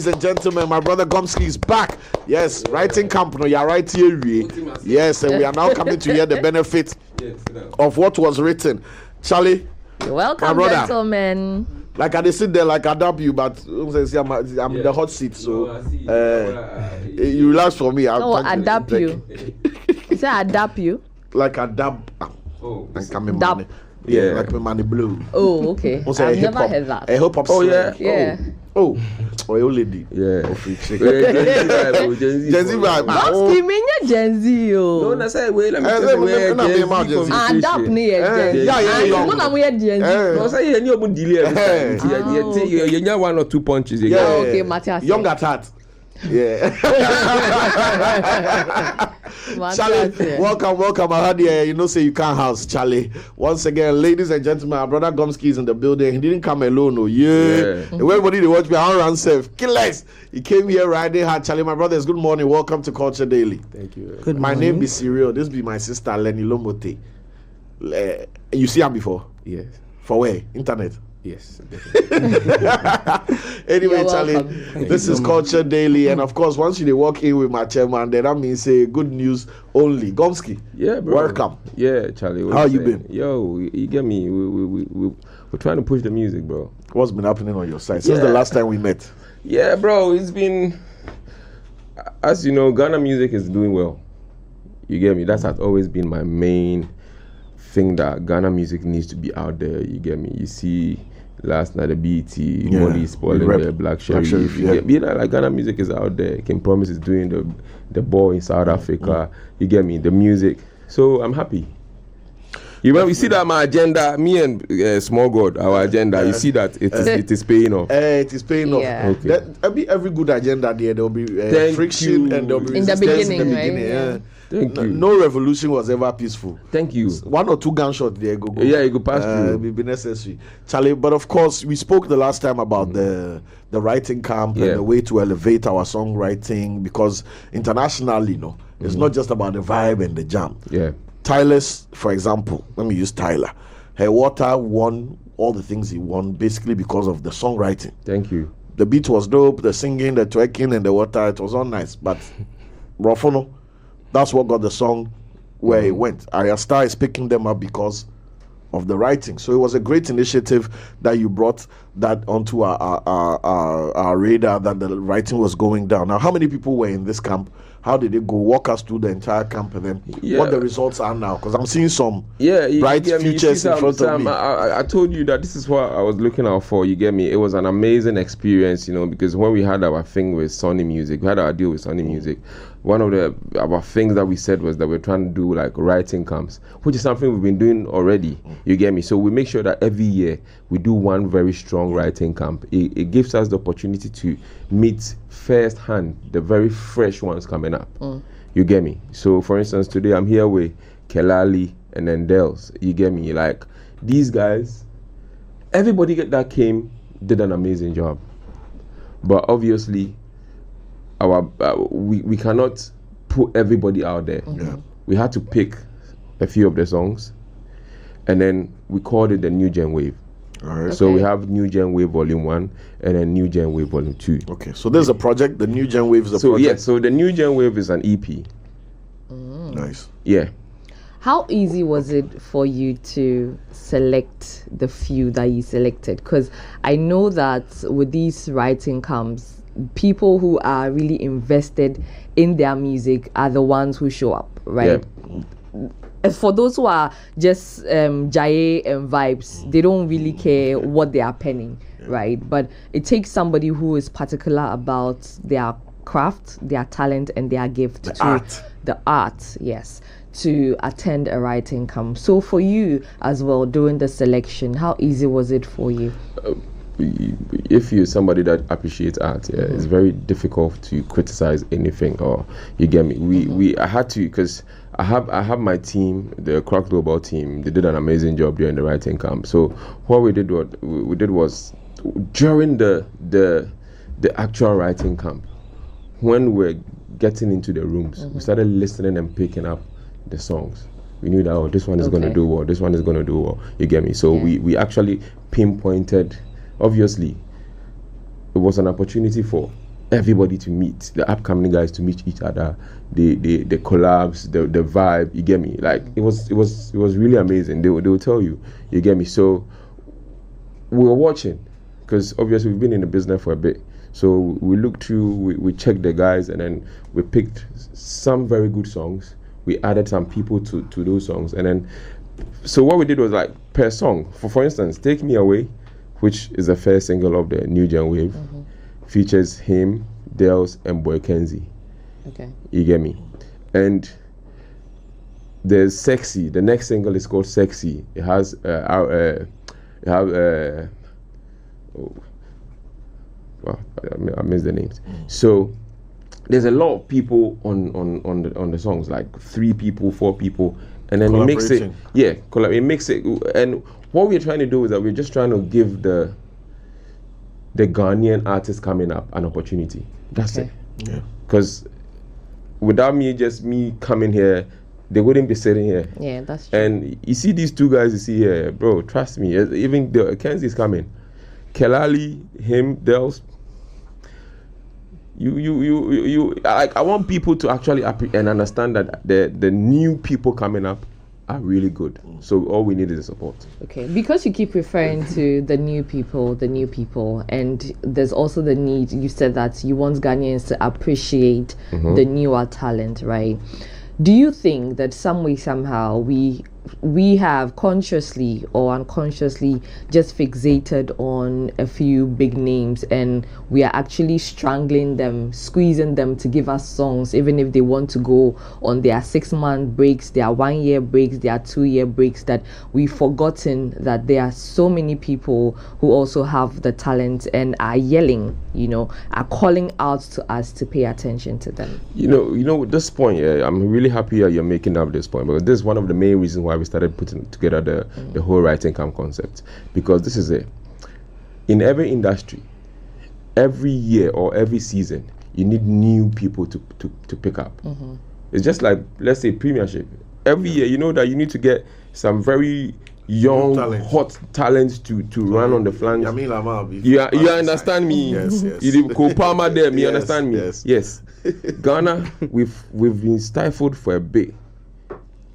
ladies and gentlemen, my brother Gomski is back. Yes, writing camp. No, you're right here. Yes, and we are now coming to hear the benefit of what was written. Charlie, you're welcome, my brother, gentlemen. Like I sit there, like I adapt you, but I'm in the hot seat, so you relax for me. No, adapt you. You say adapt you? Like adapt. Like I'm in money. Yeah, like my money blue. Oh, okay. I've never heard that. I hope I'm yeah. Oh, your lady. Yeah. Gen Z vibe. Gomski, me Gen Z, yo. No, that's why we adapt me Gen Z. Yeah. No, we Gen Z. No, say you need to delay. You need 1 or 2 punches. Yeah, okay, Matthias. Young at heart. Yeah. Charlie, welcome. I heard say you can't house Charlie. Once again, ladies and gentlemen, our brother Gomski is in the building. He didn't come alone, Everybody they watch me, I run safe. Killers. He came here riding hard. Charlie, my brothers, good morning. Welcome to Culture Daily. Thank you. Good morning. My name is Cyril. This be my sister Lenny Lomote. You see her before? Yes. For where? Internet. Yes. Anyway, Charlie, this is Culture Daily, and of course, once you walk in with my chairman, then that means say good news only. Gomski, yeah, bro. Welcome. Yeah, Charlie. How you been? Yo, you get me? We're trying to push the music, bro. What's been happening on your side since the last time we met? Yeah, bro. It's been, as you know, Ghana music is doing well. You get me? That has always been my main thing, that Ghana music needs to be out there. You get me? You see. Last night the BET, Molly spoiling the Black Sheriff. Like Ghana music is out there. King Promise is doing the ball in South Africa. You get me? The music. So I'm happy. When we see that my agenda, me and Small God, our agenda, you see that it is paying off. It is paying off. Okay. Every good agenda there will be friction and there will be in the beginning, right? Yeah. Thank you. No revolution was ever peaceful. Thank you. 1 or 2 gunshots there go. Yeah, you go pass through. It will be necessary, Charlie. But of course, we spoke the last time about the writing camp and the way to elevate our songwriting, because internationally, it's not just about the vibe and the jam. Yeah. Tyler's, for example, let me use Tyler. Her Water won all the things he won basically because of the songwriting. Thank you. The beat was dope, the singing, the twerking, and the water, it was all nice. But Rofono, that's what got the song where it went. Arya Star is picking them up because of the writing. So it was a great initiative that you brought that onto our radar, that the writing was going down. Now, how many people were in this camp? How did it go? Walk us through the entire camp and then what the results are now. Because I'm seeing some bright futures in front of me. I told you that this is what I was looking out for. You get me? It was an amazing experience, because when we had our thing with Sony Music, we had our deal with Sony Music. One of our things that we said was that we're trying to do like writing camps, which is something we've been doing already. You get me? So we make sure that every year we do one very strong writing camp. It gives us the opportunity to meet firsthand the very fresh ones coming up. You get me? So for instance, today I'm here with Kelalie and then Delzz. You get me? Like these guys, everybody that came did an amazing job. But obviously, we cannot put everybody out there. We had to pick a few of the songs, and then we called it the New Gen Wave. All right. So we have New Gen Wave Volume 1 and then New Gen Wave Volume 2. Okay, so there's a project, the New Gen Wave is a project. Yeah, so the New Gen Wave is an EP. Nice. Yeah. How easy was it for you to select the few that you selected? Because I know that with these writing camps, people who are really invested in their music are the ones who show up, right? Yeah. For those who are just jaye and vibes, they don't really care what they are penning, right? But it takes somebody who is particular about their craft, their talent, and their gift the art, yes, to attend a writing camp. So for you as well, doing the selection, how easy was it for you? If you're somebody that appreciates art, it's very difficult to criticize anything, or you get me. I had to, because I have my team, the Crux Global team. They did an amazing job during the writing camp. So what we did was during the actual writing camp, when we're getting into the rooms, we started listening and picking up the songs. We knew that this one is going to do well, this one is going to do well. You get me? So we actually pinpointed. Obviously, it was an opportunity for everybody to meet, the upcoming guys to meet each other, the collabs, the vibe. You get me? Like it was really amazing. They will tell you. You get me? So we were watching, because obviously we've been in the business for a bit. So we looked through, we checked the guys, and then we picked some very good songs. We added some people to those songs, and then so what we did was like per song. For instance, "Take Me Away," which is the first single of the New Gen Wave, features him, Delzz, and Boy Kenzi. Okay. You get me? And there's "Sexy." The next single is called "Sexy." It has I missed the names. So there's a lot of people on the songs, like 3 people, 4 people, and then we mix it. Yeah, we mix it. And what we're trying to do is that we're just trying to give the Ghanaian artists coming up an opportunity. That's it. Yeah. Because without me coming here, they wouldn't be sitting here. Yeah, that's true. And you see these 2 guys you see here, bro, trust me, even the Kenzi is coming. Kelalie, him, Delzz. You like, I want people to actually and understand that the new people coming up are really good. So all we need is the support. Okay, because you keep referring to the new people, and there's also the need, you said that you want Ghanaians to appreciate the newer talent, right? Do you think that some way, somehow, we have consciously or unconsciously just fixated on a few big names, and we are actually strangling them, squeezing them to give us songs, even if they want to go on their 6-month breaks, their 1-year breaks, their 2-year breaks, that we've forgotten that there are so many people who also have the talent and are yelling, are calling out to us to pay attention to them? At this point, I'm really happy that you're making up this point, because this is one of the main reasons why we started putting together the whole writing camp concept. Because this is it. In every industry, every year or every season, you need new people to pick up. It's just like, let's say, Premiership. Every year, you know that you need to get some very young, hot talents to run on the flanks. You understand me? Yes. You Kopama them. You understand me? Yes. Ghana, we've been stifled for a bit.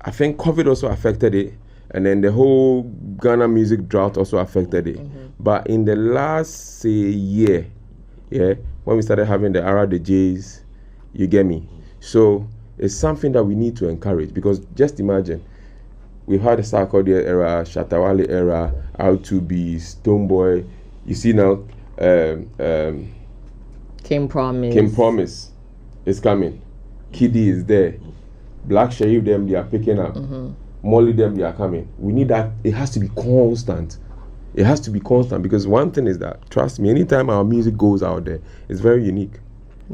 I think COVID also affected it, and then the whole Ghana music drought also affected it. But in the last, say, year, when we started having the era, the J's, you get me? So it's something that we need to encourage, because just imagine, we've had the Sarkodie era, Shatawale era, R2B, Stonebwoy. You see now, King Promise is coming. Kiddy is there. Black Sherif, them, they are picking up. Molly, them, they are coming. We need that. It has to be constant. It has to be constant, because one thing is that, trust me, anytime our music goes out there, it's very unique.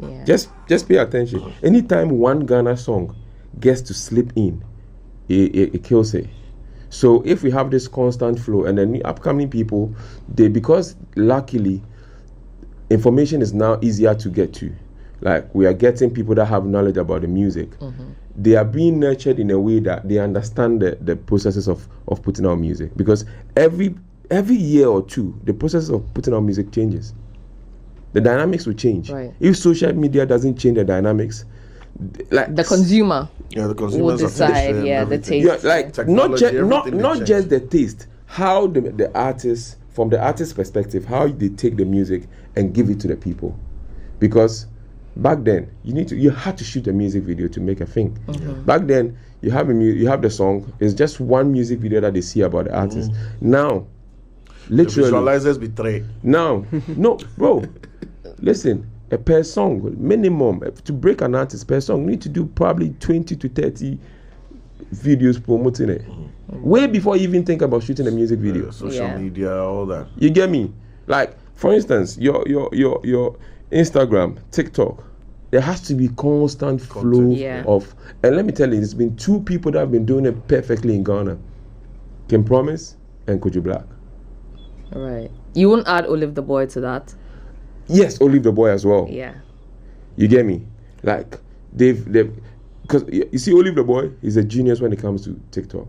Yeah. Just pay attention. Anytime one Ghana song gets to slip in, it kills it. So if we have this constant flow, and then the upcoming people, because luckily information is now easier to get to. Like, we are getting people that have knowledge about the music. They are being nurtured in a way that they understand the processes of putting out music. Because every year or two, the process of putting out music changes. The dynamics will change. Right. If social media doesn't change the dynamics, like the consumer will decide, the taste. Yeah, like not just the taste, how the artist, from the artist's perspective, how they take the music and give it to the people. Because back then, you had to shoot a music video to make a thing. Back then, you have the song. It's just one music video that they see about the artist. Now, literally, the visualizers betray. Now, no, bro. Listen, a per song minimum to break an artist per song, you need to do probably 20 to 30 videos promoting it. Way before you even think about shooting a music video. Social media, all that. You get me? Like, for instance, your Instagram, TikTok, there has to be constant flow of, and let me tell you, there's been 2 people that have been doing it perfectly in Ghana. King Promise and Kojo Black. All right. You won't add Olive the Boy to that? Yes, Olive the Boy as well. Yeah. You get me? Like, they've because you see, Olive the Boy is a genius when it comes to TikTok.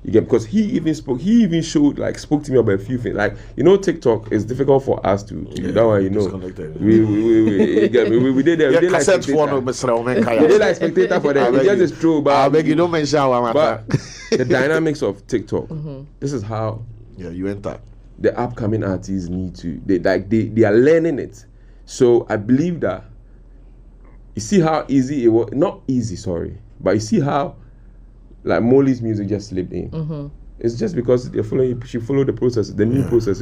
You get, because he even spoke to me about a few things. Like, you know, TikTok is difficult for us to that one, you know. We did that. We did like spectator. We did like spectator for them. We just true, but I beg you don't mention our but the dynamics of TikTok. This is how you enter. The upcoming artists need to they are learning it. So I believe that you see how easy it was, not easy, sorry, but you see how like Molly's music just slipped in. It's just because she followed the process, the new process.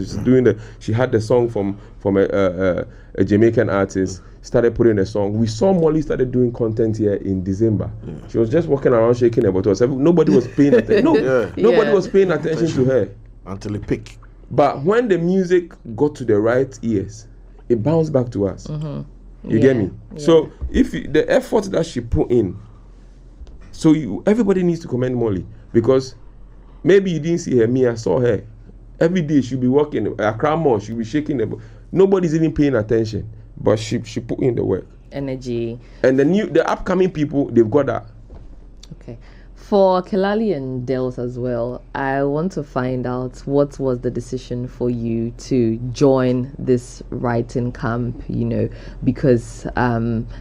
She had the song from a Jamaican artist, started putting the song. We saw Molly started doing content here in December. She was just walking around shaking her bottles. Nobody was paying attention. Nobody was paying attention to her until it picked. But when the music got to the right ears, it bounced back to us. You get me? So if the effort that she put in, so everybody needs to commend Molly, because maybe you didn't see her. Me, I saw her every day. She'll be walking Accra Mall. She'll be shaking her. Nobody's even paying attention, but she put in the work, energy. And the upcoming people, they've got that. Okay. For Kelalie and Delzz as well, I want to find out what was the decision for you to join this writing camp, you know, because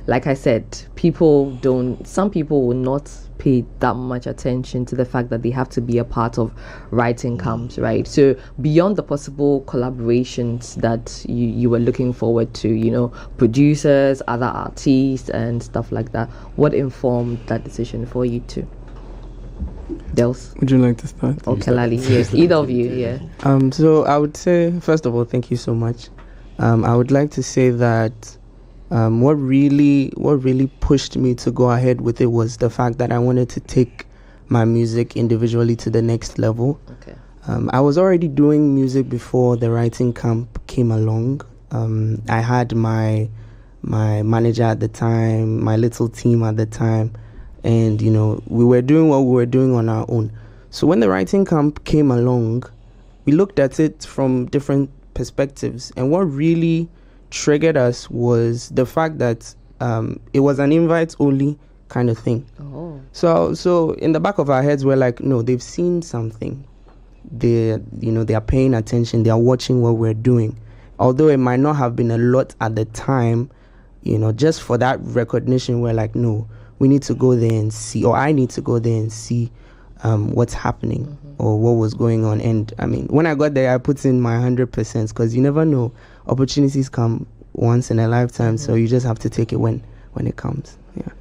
like I said, some people will not pay that much attention to the fact that they have to be a part of writing camps, right? So beyond the possible collaborations that you were looking forward to, you know, producers, other artists and stuff like that, what informed that decision for you too? Delzz, would you like to start? Or Kelalie? Yes, either of you. Yeah. So I would say, first of all, thank you so much. I would like to say that what really pushed me to go ahead with it was the fact that I wanted to take my music individually to the next level. Okay. I was already doing music before the writing camp came along. I had my manager at the time, my little team at the time. And, you know, we were doing what we were doing on our own. So when the writing camp came along, we looked at it from different perspectives. And what really triggered us was the fact that it was an invite-only kind of thing. Oh. So in the back of our heads, we're like, no, they've seen something. They are paying attention. They are watching what we're doing. Although it might not have been a lot at the time, you know, just for that recognition, we're like, no, we need to go there and see, or I need to go there and see what's happening or what was going on. And I mean, when I got there, I put in my 100% because you never know. Opportunities come once in a lifetime, so you just have to take it when it comes. Yeah.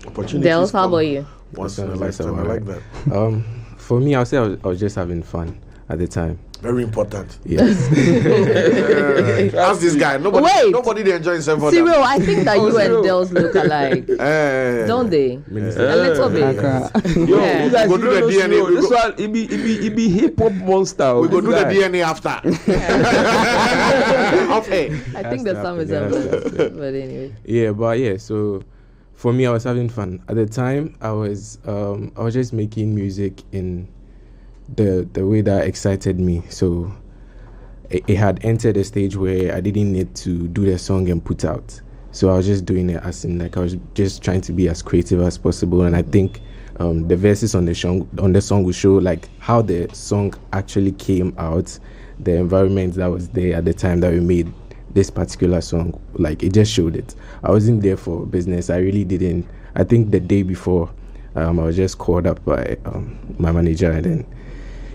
Delzz, how about you? Once in a lifetime, I like that. For me, I'll say I was just having fun at the time. Very important. Yes. Ask this guy. Nobody they enjoy himself. Cyril, I think that you and Delzz look alike. Don't they? A little bit. Yo, you guys go do the DNA. This one, it be hip hop monster. We go do the DNA after. Okay. I think there's some resemblance. But anyway. Yeah, so for me, I was having fun. At the time, I was just making music in the way that excited me. So it had entered a stage where I didn't need to do the song and put out. So I was just doing it as in, like, I was just trying to be as creative as possible. And I think the verses on the song will show like how the song actually came out, the environment that was there at the time that we made this particular song. Like, it just showed it. I wasn't there for business. I really didn't. I think the day before, I was just called up by my manager, and then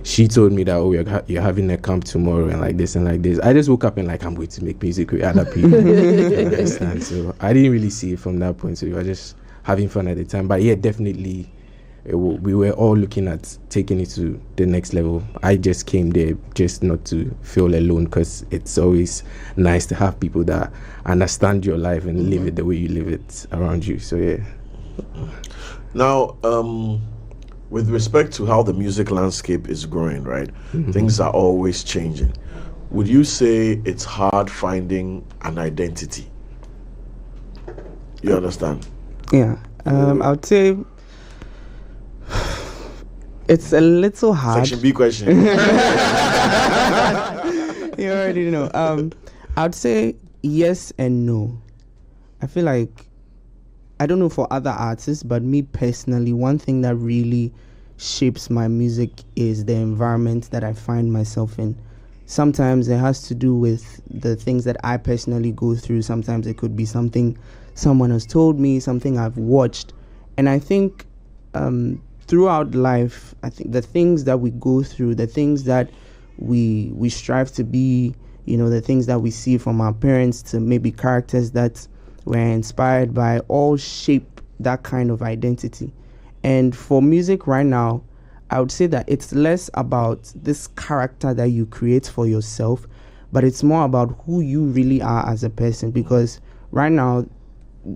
she told me that, you're having a camp tomorrow and like this and like this. I just woke up and like, I'm going to make music with other people. You understand? So I didn't really see it from that point. So we were just having fun at the time. But yeah, definitely, we were all looking at taking it to the next level. I just came there just not to feel alone, because it's always nice to have people that understand your life and live it the way you live it around you. So yeah. Now, with respect to how the music landscape is growing, right? Things are always changing. Would you say it's hard finding an identity? You understand? Yeah. I would say it's a little hard. Section B question. You already know. I would say yes and no. I feel like, I don't know for other artists, but me personally, one thing that really shapes my music is the environment that I find myself in. Sometimes it has to do with the things that I personally go through. Sometimes it could be something someone has told me, something I've watched. And I think throughout life, I think the things that we go through, the things that we strive to be, the things that we see from our parents to maybe characters that we're inspired by, all shape that kind of identity. And for music right now, I would say that it's less about this character that you create for yourself, but it's more about who you really are as a person. Because right now,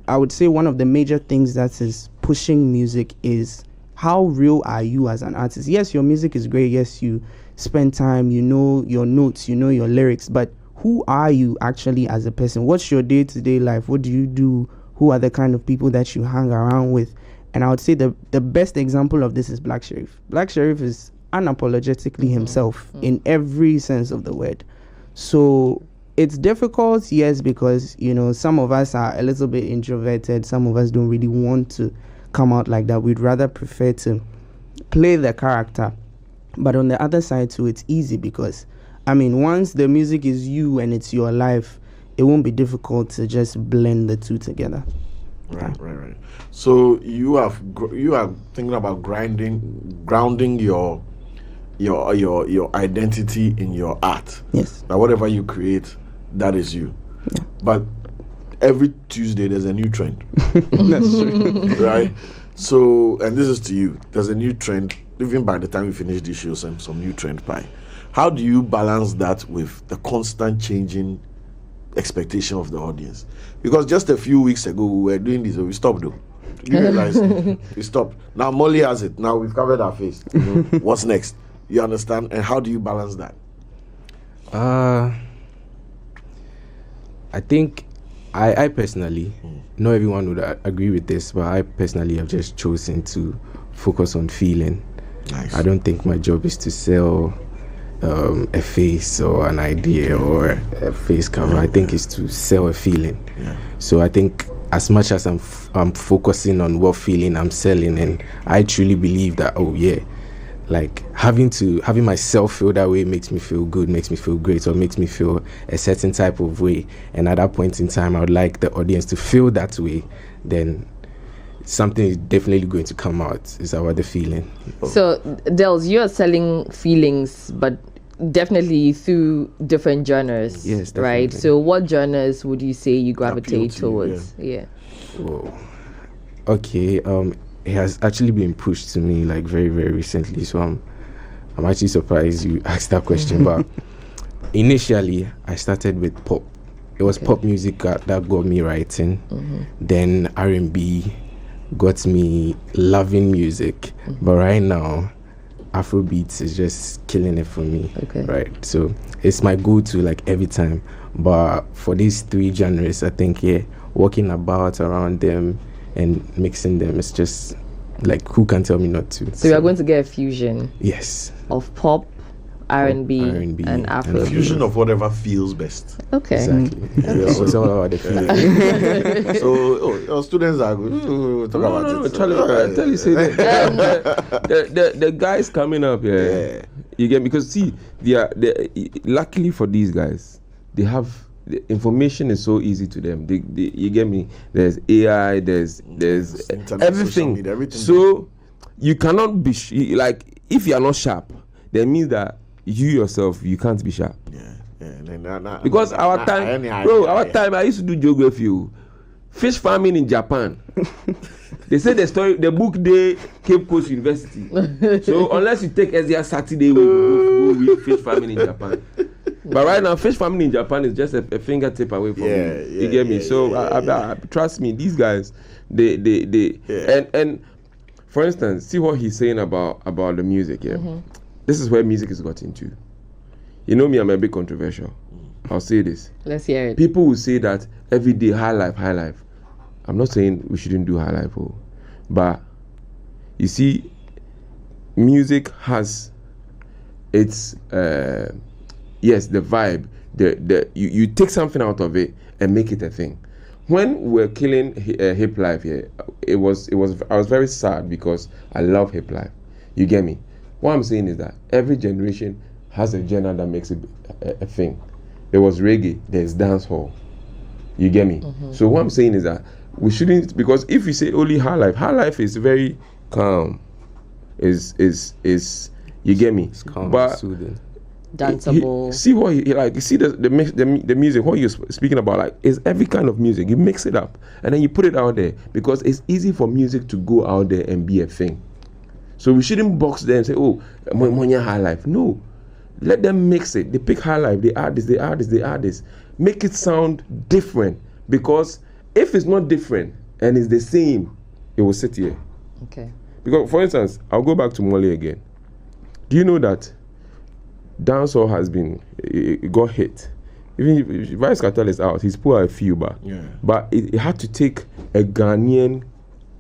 I would say one of the major things that is pushing music is how real are you as an artist. Yes, your music is great. Yes, you spend time, you know your notes, you know your lyrics, but who are you actually as a person? What's your day-to-day life? What do you do? Who are the kind of people that you hang around with? And I would say the best example of this is Black Sherif. Black Sherif is unapologetically himself in every sense of the word. So it's difficult, yes, because, some of us are a little bit introverted. Some of us don't really want to come out like that. We'd rather prefer to play the character. But on the other side too, it's easy because, once the music is you and it's your life, it won't be difficult to just blend the two together. Right. So you are thinking about grounding your identity in your art. Yes. Now, whatever you create, that is you. Yeah. But every Tuesday there's a new trend. That's true. Right. So, and this is to you. There's a new trend. Even by the time we finish this show, some new trend by. How do you balance that with the constant changing expectation of the audience? Because just a few weeks ago we were doing this, we stopped though. You realize we stopped. Now Molly has it. Now we've covered our face. What's next? You understand? And how do you balance that? I think I personally, not everyone would agree with this, but I personally have just chosen to focus on feeling. Nice. I don't think my job is to sell a face or an idea or a face cover. I think it's to sell a feeling. Yeah. So I think as much as I'm focusing on what feeling I'm selling, and I truly believe that, like having myself feel that way makes me feel good, makes me feel great, or makes me feel a certain type of way. And at that point in time, I would like the audience to feel that way. Then something is definitely going to come out. It's about the feeling. So, Delzz, you're selling feelings, but definitely through different genres. Yes, definitely. Right? So, what genres would you say you gravitate Appeal to you, towards? Yeah. Whoa. Okay. It has actually been pushed to me like very, very recently. So I'm actually surprised you asked that question. But initially, I started with pop. It was pop music that got me writing. Then R&B got me loving music. But right now, Afrobeats is just killing it for me. Okay. Right. So it's my go-to like every time. But for these three genres, I think walking about around them and mixing them, it's just like, who can tell me not to? So we are going to get a fusion. Yes. Of pop, R&B, R&B and Afro. Fusion of whatever feels best. Okay. Exactly. Yeah, So it's all about the feeling. So your students are good. Talk about it. Charlie, I tell you, say the guys coming up here. You get, because see, luckily for these guys, they have. The information is so easy to them. You get me? There's AI, there's internet, everything. Media, everything. So you cannot be like, if you are not sharp, that means that you yourself, you can't be sharp. Because our time, I used to do geography. Fish farming in Japan. They say the book day Cape Coast University. So unless you take Ezia Saturday, we go read fish farming in Japan. But right now, fish farming in Japan is just a fingertip away from me. You get me? So I trust me, these guys, they and for instance, see what he's saying about the music. This is where music is got into. You know me, I'm a bit controversial. I'll say this. Let's hear it. People will say that every day high life. I'm not saying we shouldn't do high life, but you see, music has its yes, the vibe. You take something out of it and make it a thing. When we're killing hip life here, I was very sad because I love hip life. You get me? What I'm saying is that every generation has a genre that makes it a thing. There was reggae, there's dancehall. You get me? So what I'm saying is that we shouldn't, because if we say only high life is very calm. Is you get me? It's calm, but soothing. Danceable. See what he like. You see the music. What you're speaking about, like, is every kind of music. You mix it up and then you put it out there because it's easy for music to go out there and be a thing. So we shouldn't box them and say, "Oh, Monya high life." No, let them mix it. They pick high life. They add this. Make it sound different, because if it's not different and it's the same, it will sit here. Okay. Because, for instance, I'll go back to Molly again. Do you know that dancehall has been, it got hit? Even if Vybz Kartel is out, he's put out a few back. Yeah. But it had to take a Ghanaian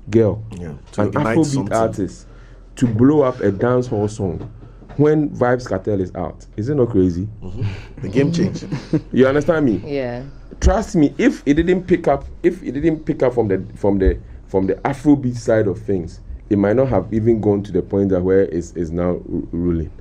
girl, an Afrobeat artist, to blow up a dancehall song when Vybz Kartel is out. Is it not crazy? The game changed. You understand me? Yeah. Trust me, if it didn't pick up from the Afrobeat side of things, it might not have even gone to the point that where it's now ruling.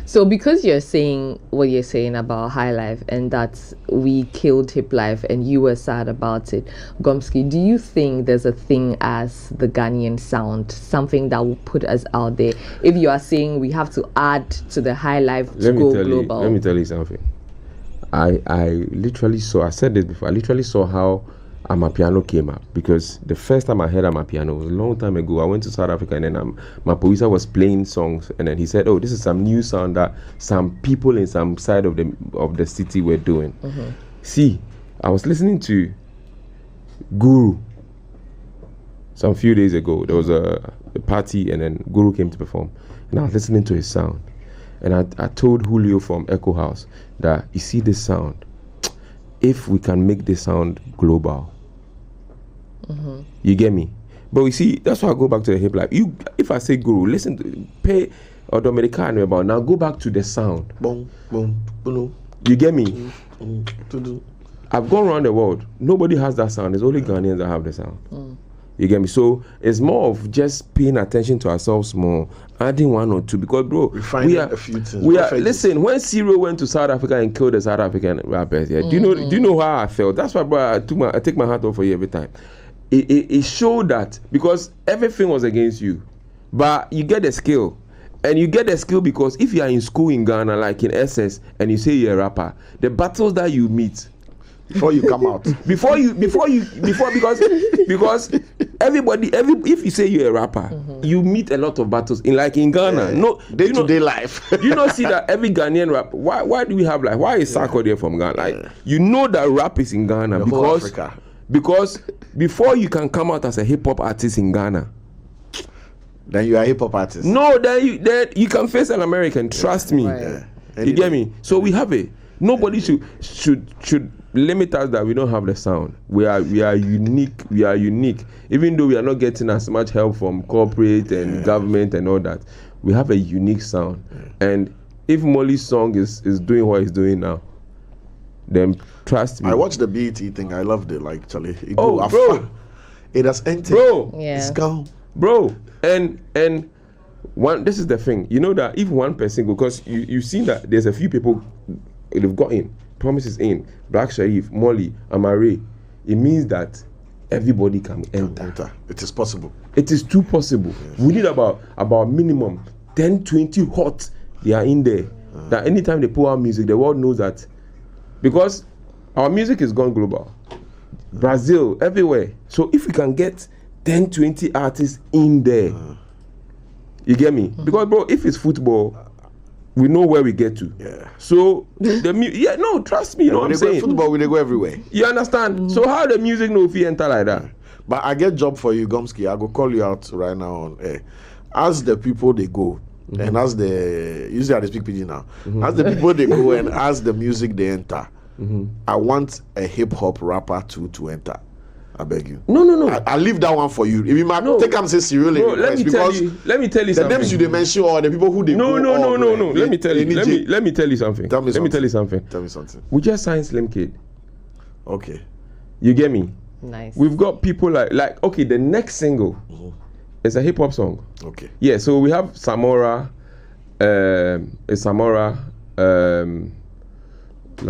So because you're saying what you're saying about high life and that we killed hip life and you were sad about it, Gomski, do you think there's a thing as the Ghanaian sound, something that will put us out there? If you are saying we have to add to the high life to go global. Let me tell you something. I literally saw, I said this before, I literally saw how Amapiano came up, because the first time I heard Amapiano was a long time ago. I went to South Africa and then my producer was playing songs, and then he said, "Oh, this is some new sound that some people in some side of the city were doing." See, I was listening to Guru some few days ago. There was a party and then Guru came to perform, and I was listening to his sound, and I told Julio from Echo House that, you see this sound, if we can make this sound global, you get me? But you see, that's why I go back to the hip life. If I say Guru, listen to pay or Dominicano about, now go back to the sound. Boom, boom, boom. You get me? I've gone around the world. Nobody has that sound. It's only Ghanaians that have the sound. You get me? So it's more of just paying attention to ourselves more, adding one or two. Because, bro, we are a few things. Listen, when Ciro went to South Africa and killed the South African rappers, do you know how I felt? That's why, bro, I take my hat off for you every time. It showed that, because everything was against you, but you get the skill. And you get the skill because if you are in school in Ghana, like in SS, and you say you're a rapper, the battles that you meet before you come out, because if you say you're a rapper, you meet a lot of battles in Ghana. No day-to-day life. You don't see that every Ghanaian rap. Why do we have why is Sako there from Ghana? You know that rap is in Ghana because before you can come out as a hip hop artist in Ghana, then you are a hip hop artist. No, then you can face an American. Trust me. Right. You get me? So we have it. Nobody should limit us that we don't have the sound. We are unique. We are unique. Even though we are not getting as much help from corporate and government and all that, we have a unique sound. And if Molly's song is doing what it's doing now, then trust me. I watched the BET thing. I loved it. Like, Charlie. Bro, it has entered. Bro, it's gone. Bro, and one. This is the thing. You know that if one person go, because you've seen that there's a few people they've got in. Promise is in. Black Sharif, Molly, Amare. It means that everybody can enter. It is possible. It is too possible. Yes. We need about minimum 10, 20 hot. They are in there. That anytime they pull out music, the world knows that. Because our music is gone global. Brazil, everywhere. So if we can get 10, 20 artists in there, you get me? Because, bro, if it's football, we know where we get to. Yeah. So trust me, you know what I'm saying? Football, they go everywhere. You understand? So how the music know if you enter like that? But I get job for you, Gomski. I go call you out right now on air. As the people they go, and as usually I speak PG now. As the people they go and as the music they enter, I want a hip hop rapper to enter. I beg you. No. I'll leave that one for you. If you might take them say Cyril, let me tell you the something. names you mention or the people who they No. Let me tell you something. Tell me something. Tell me something. We just signed Slim Kid. Okay. You get me? Nice. We've got people like okay, the next single It's a hip hop song. Okay. Yeah, so we have Samora, La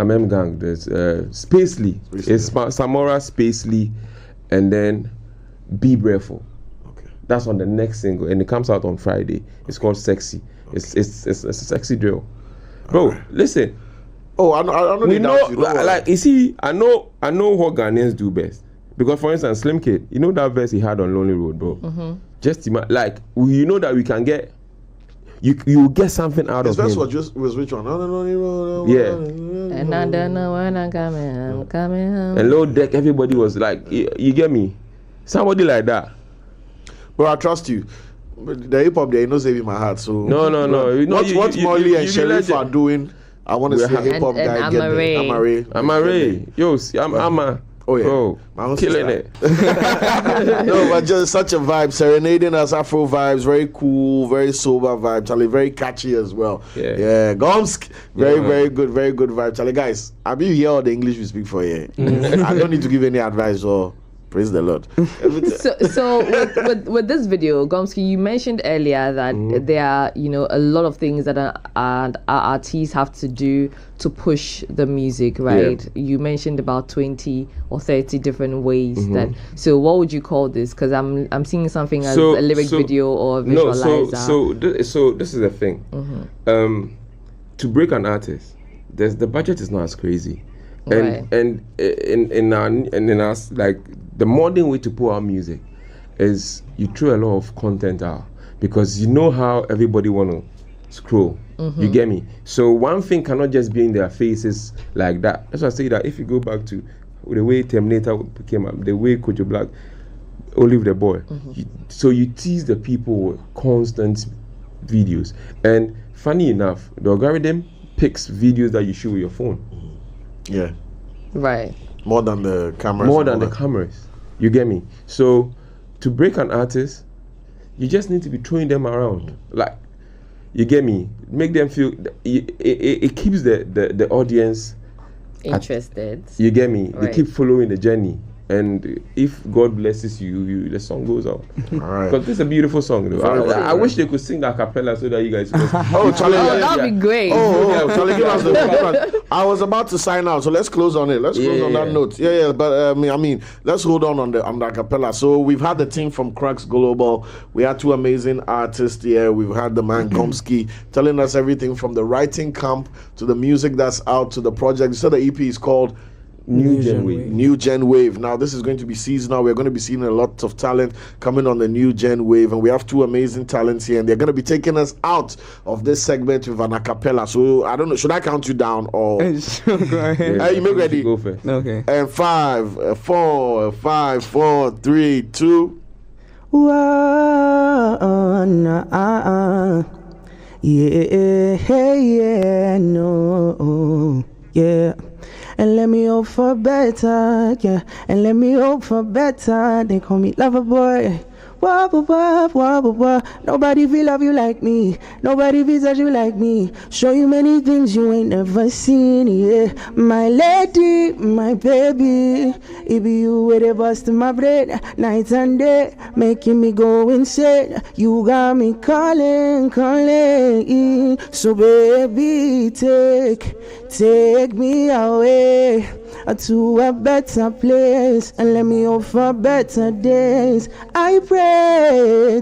Même Gang. There's Spacely. It's Samora, Spacely, and then Be Breful. Okay. That's on the next single, and it comes out on Friday. It's called Sexy. Okay. It's a sexy drill, bro. Right. Listen. Oh, I know. We know, like you see, I know what Ghanaians do best. Because, for instance, Slim Kid, you know that verse he had on Lonely Road, bro. Mm-hmm. Just like you know that we can get, you get something out of him. His verse was which one? Yeah. And I don't know when I'm coming home. And Low Deck, everybody was like, you get me? Somebody like that. Bro, I trust you. The hip hop there, you know, saving my heart. So no. What Molly and Sheriff are doing? I want to see a hip hop guy get there. Amare. Yo, I'm a. Oh yeah, bro, killing it. No, but just such a vibe, serenading us, Afro vibes, very cool, very sober vibe, Charlie, very catchy as well. Yeah, Gomski, very good vibe, Charlie. Guys, I mean, you hear all the English we speak for here. I don't need to give any advice or. Praise the Lord. so with this video, Gomski, you mentioned earlier that there are, a lot of things that our artists have to do to push the music, right? Yeah. You mentioned about 20 or 30 different ways that. So what would you call this? Because I'm seeing something as a lyric video or a visualizer. So this is the thing. To break an artist, the budget is not as crazy. And in our like the modern way to put out music is you throw a lot of content out because you know how everybody wanna scroll. You get me? So one thing cannot just be in their faces like that. That's why I say that if you go back to the way Terminator came up, the way Kojo Black, Olive the Boy, so you tease the people with constant videos. And funny enough, the algorithm picks videos that you shoot with your phone. Yeah. Right. More than the cameras. More than the cameras. You get me? So to break an artist, you just need to be throwing them around. Like, you get me? Make them feel it keeps the audience interested. You get me? Right. They keep following the journey. And if God blesses you, the song goes out. All right. Because this is a beautiful song, though. I wish they could sing a cappella so that you guys could. Charlie, that'd be great. Charlie, give us the. I was about to sign out, so let's close on it. Let's close on that note. Yeah. But I mean, let's hold on the cappella. So we've had the team from Crux Global. We had two amazing artists here. We've had the man Gomski telling us everything from the writing camp to the music that's out to the project. So the EP is called New Gen Wave. Now this is going to be seasonal. We're going to be seeing a lot of talent coming on the New Gen Wave, and we have two amazing talents here, and they're going to be taking us out of this segment with an acapella. So I don't know, should I count you down or? Sure, go ahead. You make ready? Go first. Okay. And 5, 4, 5, 4, 3, 2. Whoa, yeah, no, yeah. And let me hope for better, yeah. And let me hope for better. They call me lover boy. Nobody feel love you like me. Nobody feel touch you like me. Show you many things you ain't never seen, yeah. My lady, my baby. It be you with a bust in my brain, night and day, making me go insane. You got me calling. So baby, take me away to a better place and let me hope for better days. I pray,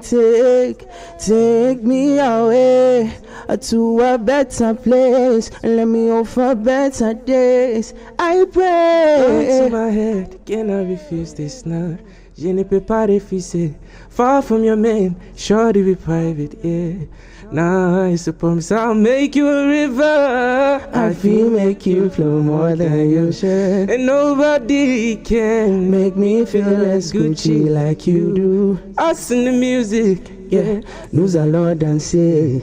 take me away to a better place and let me hope for better days. I pray. To my head, can I refuse this now? Je ne peux pas refuser. Far from your man, sure to be private, yeah. Now I suppose I'll make you a river. I feel make you flow more than you should. And nobody can make me feel less Gucci like you do. Us in the music, yeah. Nous allons danser.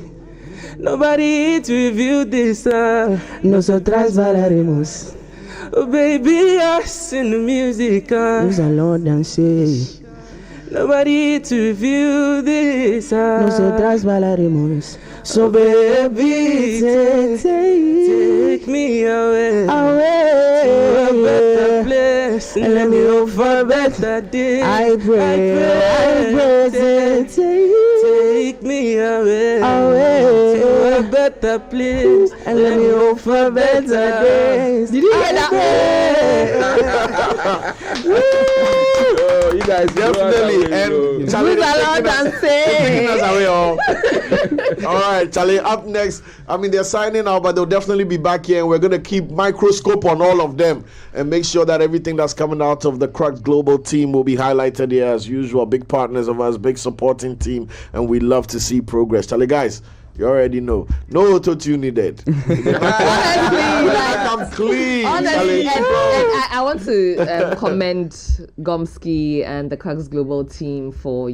Nobody to review this, Nosotras bailaremos. Oh baby, us in the music, Nous allons danser. Nobody to review this, Nosotras bailaremos. So baby, take me away to a better place and let me hope for better days. I pray, better place. And let me hope for better days. Did you hear that? Oh, you guys Definitely. And Charlie, taking us away. All right, Charlie, up next. I mean, they're signing out, but they'll definitely be back here, and we're going to keep microscope on all of them and make sure that everything that's coming out of the Crux Global team will be highlighted here as usual. Big partners of us, big supporting team, and we love to see progress. Charlie, guys, you already know. No auto-tune needed. I'm clean. Honestly, and I want to commend Gomski and the Crux Global team for,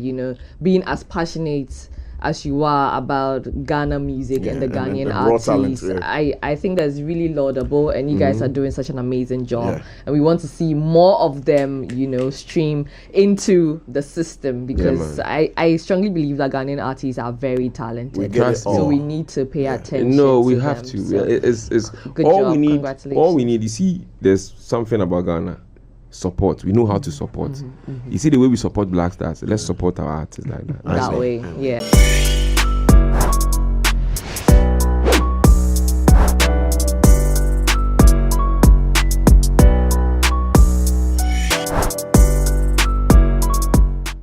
being as passionate as you are about Ghana music and the Ghanaian artists. Talent, I think that's really laudable, and you guys are doing such an amazing job. And we want to see more of them, stream into the system, because I strongly believe that Ghanaian artists are very talented. So we need to pay attention. No, we to have them. to. So It's good all job. we need. Congratulations. All we need. You see, there's something about Ghana. Support. We know how to support. You see the way we support Black Stars. Let's support our artists like that. That way, yeah.